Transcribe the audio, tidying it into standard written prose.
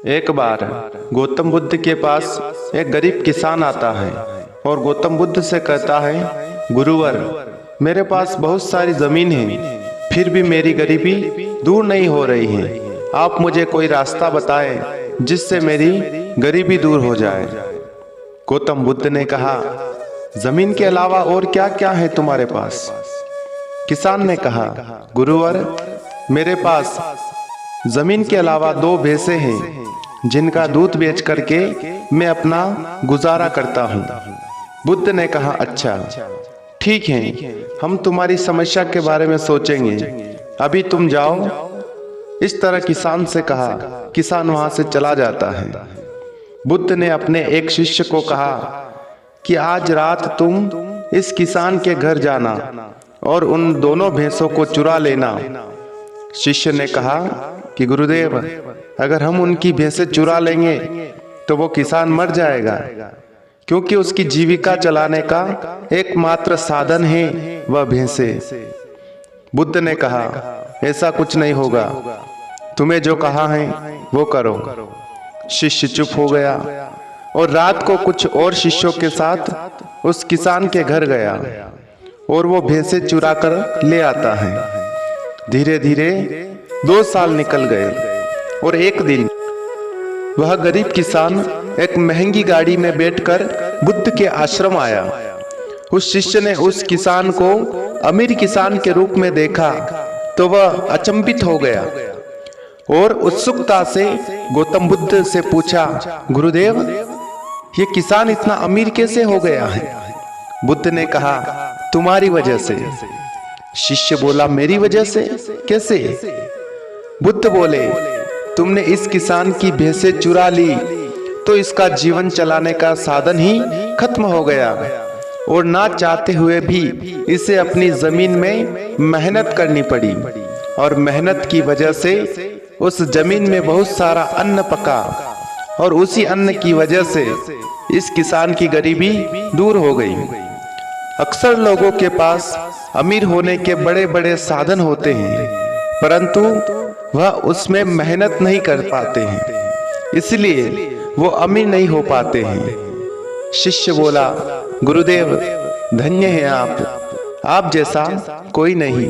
एक बार गौतम बुद्ध के पास एक गरीब किसान आता है और गौतम बुद्ध से कहता है, गुरुवर, मेरे पास बहुत सारी जमीन है, फिर भी मेरी गरीबी दूर नहीं हो रही है। आप मुझे कोई रास्ता बताएं जिससे मेरी गरीबी दूर हो जाए। गौतम बुद्ध ने कहा, जमीन के अलावा और क्या क्या है तुम्हारे पास? किसान ने कहा, गुरुवर, मेरे पास जमीन के अलावा 2 भैंसें हैं जिनका दूध बेच करके मैं अपना गुजारा करता हूँ। बुद्ध ने कहा, अच्छा ठीक है, हम तुम्हारी समस्या के बारे में सोचेंगे, अभी तुम जाओ। इस तरह किसान से कहा। किसान वहां से चला जाता है। बुद्ध ने अपने एक शिष्य को कहा कि आज रात तुम इस किसान के घर जाना और उन दोनों भैंसों को चुरा लेना। शिष्य ने कहा कि गुरुदेव, अगर हम उनकी भैंसें चुरा लेंगे तो वो किसान मर जाएगा, क्योंकि उसकी जीविका चलाने का एकमात्र साधन है वह भैंसें। बुद्ध ने कहा, ऐसा कुछ नहीं होगा, तुम्हें जो कहा है वो करो। शिष्य चुप हो गया और रात को कुछ और शिष्यों के साथ उस किसान के घर गया और वो भैंसें चुरा कर ले आता है। धीरे धीरे 2 साल निकल गए और एक दिन वह गरीब किसान एक महंगी गाड़ी में बैठकर बुद्ध के आश्रम आया। उस शिष्य ने उस किसान को अमीर किसान के रूप में देखा तो वह अचंभित हो गया और उत्सुकता से गौतम बुद्ध से पूछा, गुरुदेव, ये किसान इतना अमीर कैसे हो गया है? बुद्ध ने कहा, तुम्हारी वजह से। शिष्य बोला, मेरी वजह से कैसे? बुद्ध बोले, तुमने इस किसान की भैंसें चुरा ली तो इसका जीवन चलाने का साधन ही खत्म हो गया और ना चाहते हुए भी इसे अपनी जमीन में मेहनत करनी पड़ी और मेहनत की वजह से उस जमीन में बहुत सारा अन्न पका और उसी अन्न की वजह से इस किसान की गरीबी दूर हो गई। अक्सर लोगों के पास अमीर होने के बड़े बड़े साधन होते हैं, परंतु वह उसमें मेहनत नहीं कर पाते हैं, इसलिए वो अमीर नहीं हो पाते हैं। शिष्य बोला, गुरुदेव, धन्य है आप जैसा कोई नहीं।